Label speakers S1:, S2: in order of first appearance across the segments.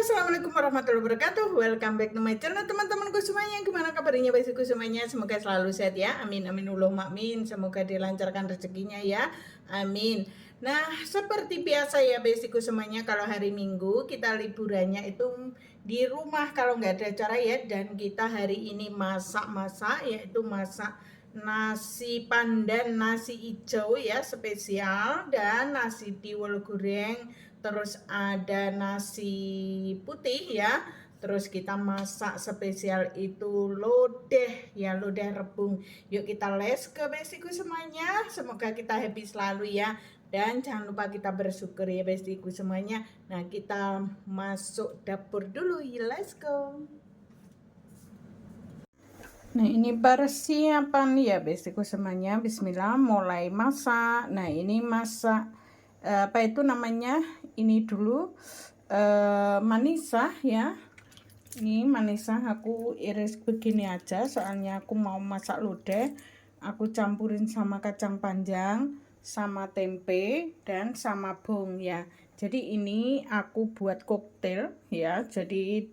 S1: Assalamualaikum warahmatullahi wabarakatuh. Welcome back to my channel teman-temanku semuanya. Gimana kabarnya basiku semuanya? Semoga selalu sehat ya. Amin amin Allahumma amin. Semoga dilancarkan rezekinya ya. Amin. Nah, seperti biasa ya basiku semuanya, kalau hari Minggu kita liburannya itu di rumah kalau nggak ada acara ya, dan kita hari ini masak-masak, yaitu masak nasi pandan, nasi hijau ya spesial, dan nasi tiwul goreng, terus ada nasi putih ya, terus kita masak spesial itu lodeh ya, lodeh rebung. Yuk kita les ke basiku semuanya, semoga kita happy selalu ya, dan jangan lupa kita bersyukur ya basiku semuanya. Nah, kita masuk dapur dulu ya, let's go. Nah, ini persiapan ya basiku semuanya. Bismillah, mulai masak. Nah, ini masak apa itu namanya, ini dulu manisa ya. Ini manisa aku iris begini aja, soalnya aku mau masak lodeh. Aku campurin sama kacang panjang, sama tempe, dan sama bung ya. Jadi ini aku buat koktail ya, jadi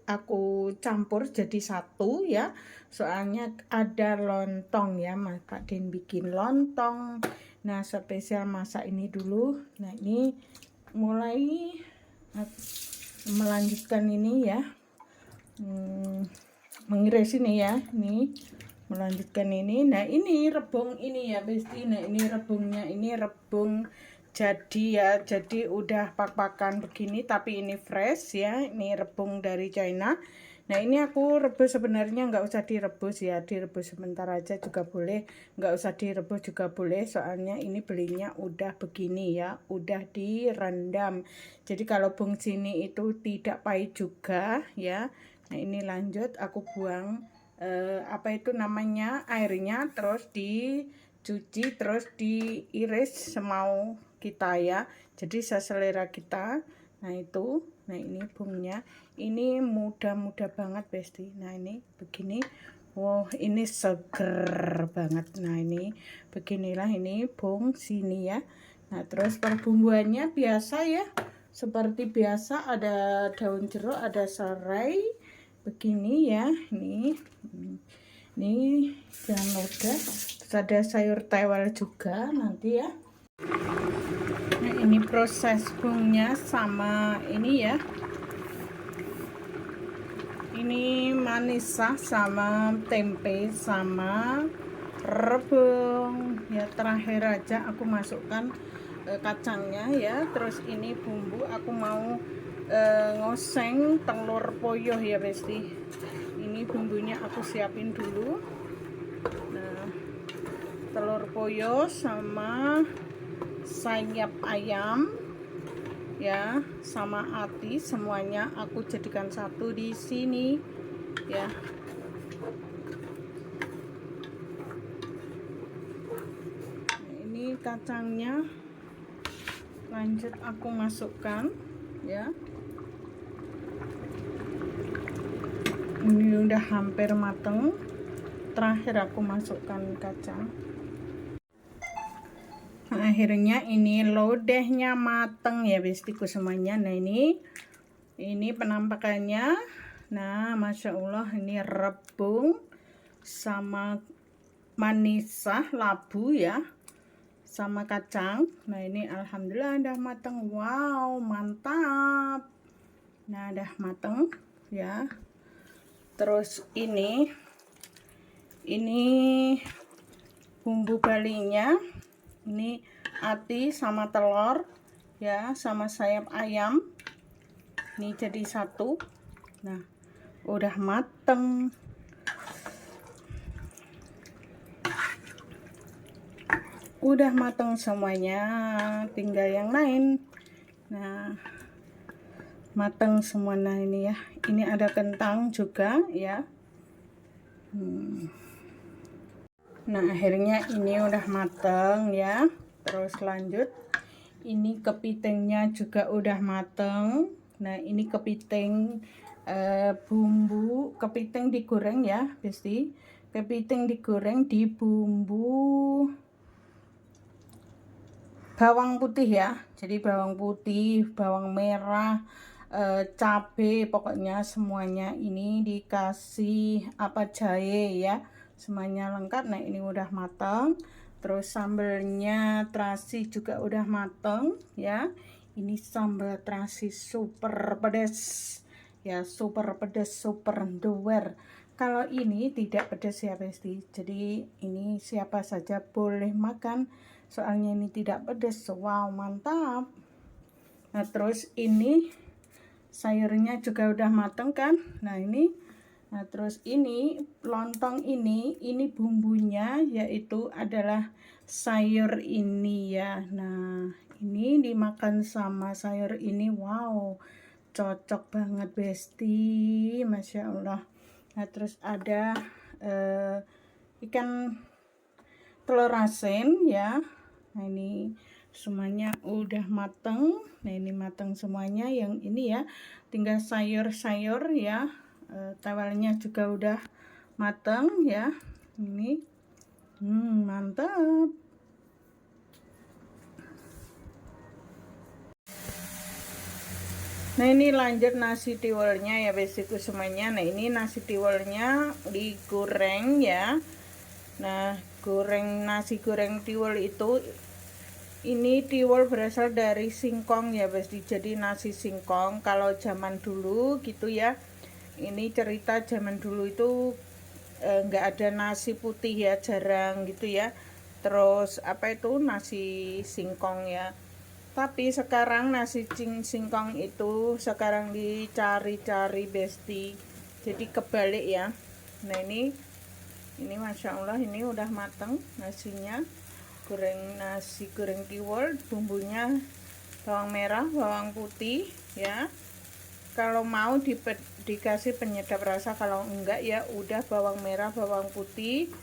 S1: aku campur jadi satu ya, soalnya ada lontong ya, Kak Din bikin lontong. Nah, spesial masak ini dulu. Nah, ini mulai melanjutkan ini ya, mengiris ini ya, ini melanjutkan ini. Nah, ini rebung ini ya besti. Nah, ini rebungnya, ini rebung jadi ya, jadi udah pak-pakan begini, tapi ini fresh ya, ini rebung dari China. Nah, ini aku rebus, sebenarnya nggak usah direbus ya, direbus sebentar aja juga boleh, nggak usah direbus juga boleh, soalnya ini belinya udah begini ya, udah direndam. Jadi kalau bung sini itu tidak pahit juga ya. Nah, ini lanjut aku buang apa itu namanya, airnya, terus dicuci, terus diiris semau kita ya, jadi seselera kita. Nah, itu, nah ini bungnya, ini mudah-mudah banget besti. Nah, ini begini, wow ini seger banget. Nah, ini beginilah ini bung sini ya. Nah, terus perbumbuannya biasa ya, seperti biasa, ada daun jeruk, ada serai begini ya. Ini jangan lupa, terus ada sayur tewel juga nanti ya. Nah, ini proses bungnya sama ini ya, ini manisa sama tempe sama rebung ya. Terakhir aja aku masukkan kacangnya ya. Terus ini bumbu, aku mau ngoseng telur poyo ya besti. Ini bumbunya aku siapin dulu. Nah, telur poyo sama sayap ayam ya, sama ati, semuanya aku jadikan satu di sini ya. Nah, ini kacangnya lanjut aku masukkan ya. Ini udah hampir mateng, terakhir aku masukkan kacang. Nah, akhirnya ini lodehnya mateng ya bestiku semuanya. Nah, ini penampakannya. Nah, masya Allah, ini rebung sama manisa labu ya, sama kacang. Nah, ini alhamdulillah udah mateng. Wow, mantap. Nah, udah mateng ya. Terus ini bumbu balinya, ini ati sama telur ya, sama sayap ayam, ini jadi satu. Nah, udah mateng, semuanya, tinggal yang lain. Nah, mateng semua. Nah, ini ya, ini ada kentang juga ya. Nah, akhirnya ini udah mateng ya. Terus lanjut, ini kepitingnya juga udah mateng. Nah, ini kepiting, bumbu kepiting digoreng ya besti. Kepiting digoreng di bumbu bawang putih ya, jadi bawang putih, bawang merah, cabe, pokoknya semuanya ini dikasih apa jahe ya, semuanya lengkap. Nah ini udah matang, terus sambelnya terasi juga udah matang ya. Ini sambal terasi super pedas ya, super pedas, super doer. Kalau ini tidak pedas ya Besti, jadi ini siapa saja boleh makan soalnya ini tidak pedas. Wow, mantap. Nah terus ini sayurnya juga udah mateng kan. Nah terus ini lontong ini bumbunya yaitu adalah sayur ini ya. Nah ini dimakan sama sayur ini, wow cocok banget Besti, Masya Allah. Nah terus ada ikan telur asin ya. Nah ini semuanya udah mateng. Nah ini mateng semuanya, yang ini ya tinggal sayur-sayur ya. Tawalnya juga udah mateng ya. Ini mantap. Nah ini lanjut nasi tiwolnya ya besiku semuanya. Nah ini nasi tiwolnya digoreng ya. Nah nasi goreng tiwol itu, ini tiwol berasal dari singkong ya Besti. Jadi nasi singkong kalau zaman dulu gitu ya. Ini cerita zaman dulu itu nggak ada nasi putih ya, jarang gitu ya. Terus apa itu nasi singkong ya. Tapi sekarang nasi singkong itu sekarang dicari-cari Besti. Jadi kebalik ya. Nah ini Masya Allah ini udah mateng nasinya. Nasi goreng tiwol, bumbunya bawang merah, bawang putih ya. Kalau mau dikasih penyedap rasa, kalau enggak ya udah bawang merah, bawang putih,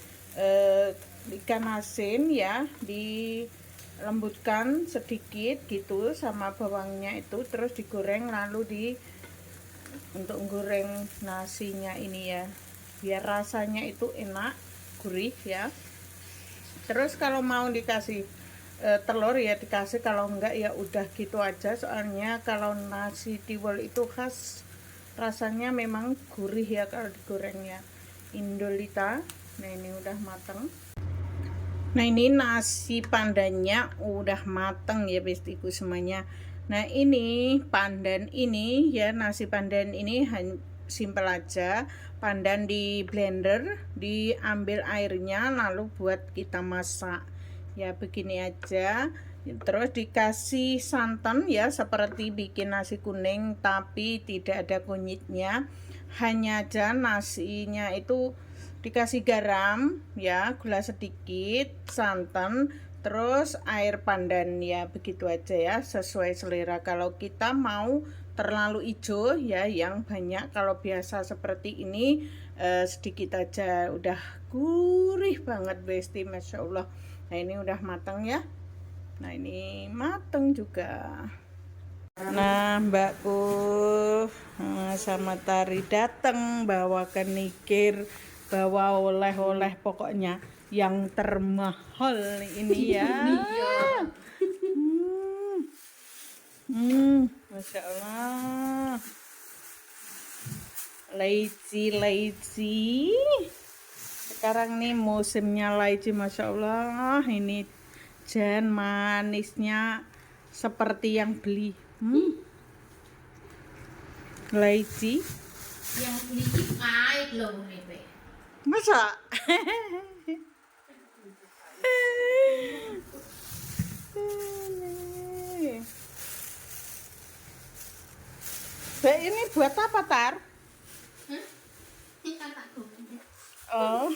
S1: ikan asin ya dilembutkan sedikit gitu sama bawangnya itu, terus digoreng lalu untuk goreng nasinya ini ya, biar rasanya itu enak gurih ya. Terus kalau mau dikasih telur ya dikasih, kalau enggak ya udah gitu aja. Soalnya kalau nasi tiwol itu khas rasanya memang gurih ya kalau digorengnya. Indolita. Nah ini udah mateng. Nah ini nasi pandannya udah mateng ya bestiku semuanya. Nah ini pandan ini ya, nasi pandan ini simpel aja. Pandan di blender, diambil airnya lalu buat kita masak ya, begini aja. Terus dikasih santan ya, seperti bikin nasi kuning tapi tidak ada kunyitnya, hanya aja nasinya itu dikasih garam ya, gula sedikit, santan, terus air pandan ya, begitu aja ya, sesuai selera. Kalau kita mau terlalu hijau ya yang banyak, kalau biasa seperti ini sedikit aja, udah gurih banget Besti, Masya Allah. Nah ini udah matang ya. Nah ini mateng juga. Nah mbakku sama Tari datang bawa kenikir, bawa oleh-oleh, pokoknya yang termahal ini ya. Masya Allah. Laici. Sekarang nih musimnya laici, Masya Allah. Ini jan manisnya seperti yang beli. Laici.
S2: Yang beli pahit loh nih.
S1: Masa? Ini buat apa, Tar? Oh.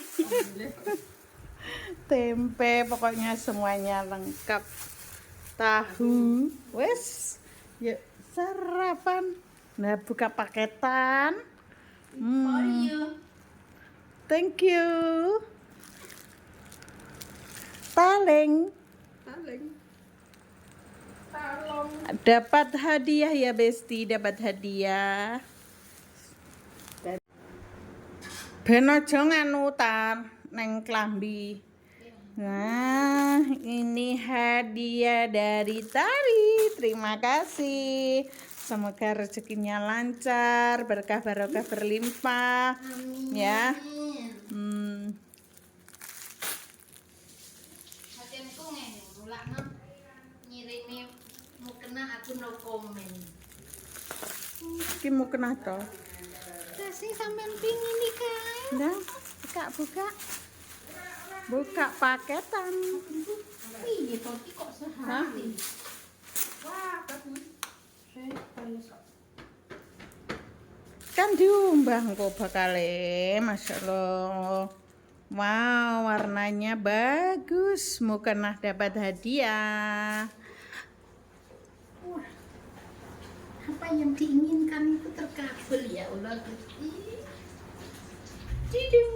S1: Tempe, pokoknya semuanya lengkap. Tahu. Wes. Yuk sarapan. Nah, buka paketan. Thank you. Taleng. Dapat hadiah ya Besti, dapat hadiah. Ben aja nganu Tar, neng klambi. Nah, ini hadiah dari Tari. Terima kasih. Semoga rezekinya lancar, berkah barokah berlimpah. Ya.
S2: Hasilku ngene, mulakno ngirimi mukena aku no komen.
S1: Iki mau kena to.
S2: Kasih sampean pingin nih kae.
S1: Ndang, buka. Buka paketan.
S2: Iya, tapi kok sehati. Wah, bagus.
S1: Kan diumbah kok bakale, Masya Allah. Wow, warnanya bagus. Mau kena dapat hadiah.
S2: Wah, apa yang diinginkan itu terkabul ya Allah. Tidung.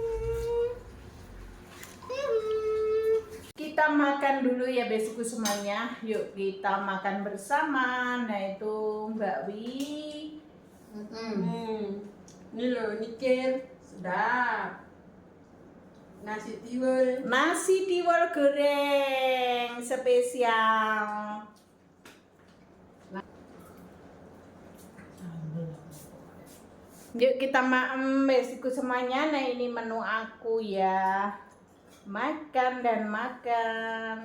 S1: Kita makan dulu ya besiku semuanya. Yuk kita makan bersama. Nah itu Mbak Wi.
S3: Ini loh, nyicil sedap. Nasi tiwul.
S1: Nasi tiwul goreng spesial. Yuk kita makan besiku semuanya. Nah ini menu aku ya. Makan dan makan.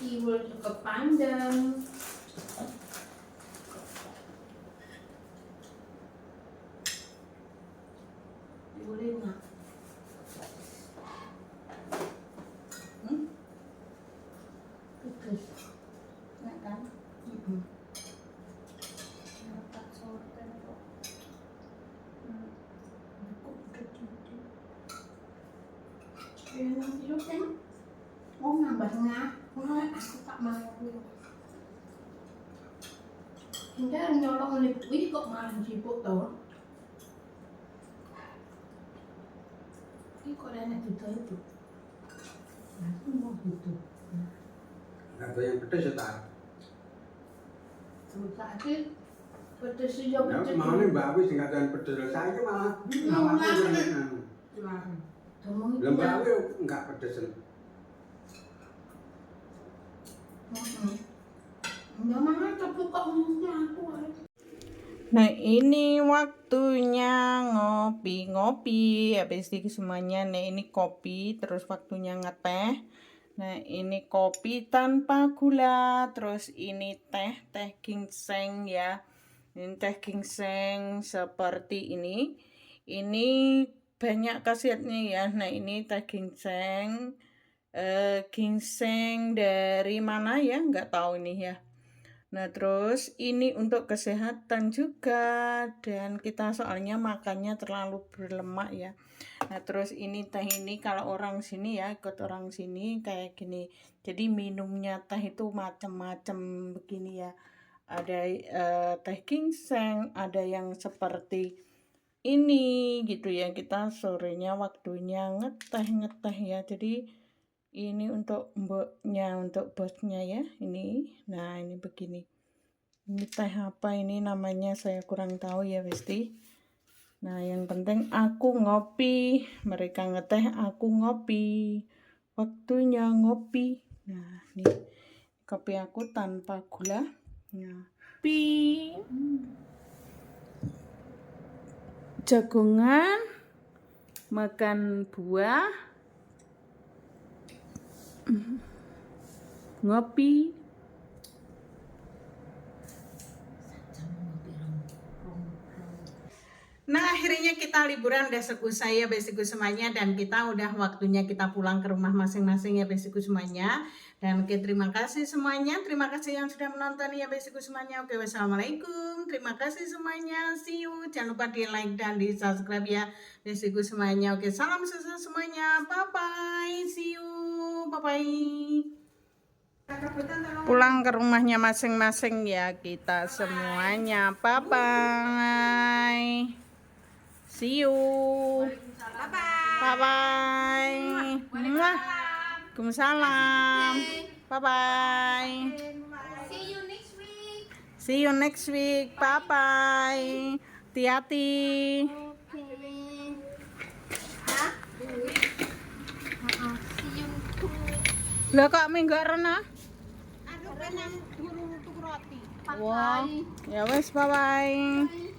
S2: Tiwul cukup panjang. Boleh nggak? Putus.
S1: Nggak kan?
S2: Yang hidup kan? Oh nambah nggak? Wah aku tak mau. Hingga nyolong oleh wih kok malah sibuk toh? Ini kok ada anak itu itu? Aku mau gitu.
S3: Nggak ada yang pedes ya tak?
S2: Susah sih. Pedes sih ya
S3: Ya,
S2: pedes.
S3: mau nih Mbak Awi nggak ada yang pedes. Saya ini malah awalnya yang
S2: Kamu
S3: belum Mbak Awi nggak pedes.
S2: Nggak mau tapi kok ngomongnya aku.
S1: Nah ini waktunya ngopi-ngopi. Habis itu semuanya. Nah ini kopi. Terus waktunya ngeteh. Nah ini kopi tanpa gula. Terus ini teh ginseng ya. Ini teh ginseng seperti ini. Ini banyak khasiatnya ya. Nah ini teh ginseng. Ginseng dari mana ya? Nggak tahu ini ya. Nah terus ini untuk kesehatan juga, dan kita soalnya makannya terlalu berlemak ya. Nah terus ini teh ini kalau orang sini ya, ikut orang sini kayak gini. Jadi minumnya teh itu macam-macam begini ya. Ada teh ginseng, ada yang seperti ini gitu ya. Kita sorenya waktunya ngeteh ya. Jadi ini untuk mboknya, untuk bosnya ya ini. Nah ini begini. Ini teh apa ini namanya saya kurang tahu ya Besti. Nah yang penting aku ngopi. Mereka ngeteh, aku ngopi. Waktunya ngopi. Nah ini kopi aku tanpa gula. Nah kopi. Jagongan. Makan buah. Ngopi. Nah akhirnya kita liburan besiku saya, besiku semuanya, dan kita udah waktunya kita pulang ke rumah masing-masing ya besiku semuanya. Dan oke, terima kasih semuanya, terima kasih yang sudah menonton ya besiku semuanya. Oke, wassalamualaikum, terima kasih semuanya, see you, jangan lupa di like dan di subscribe ya besiku semuanya. Oke, salam sukses semuanya, bye bye, see you, bye bye. Pulang ke rumahnya masing-masing ya kita semuanya, bye bye. See you. Bye bye. Waalaikumsalam. Bye bye.
S2: See you next week.
S1: See you next week. Bye bye. Hati-hati.
S2: Okay. Hah? See you.
S1: Lah kok minggu rena?
S2: Aku pengen guru tuku roti.
S1: Wah. Ya wes bye bye.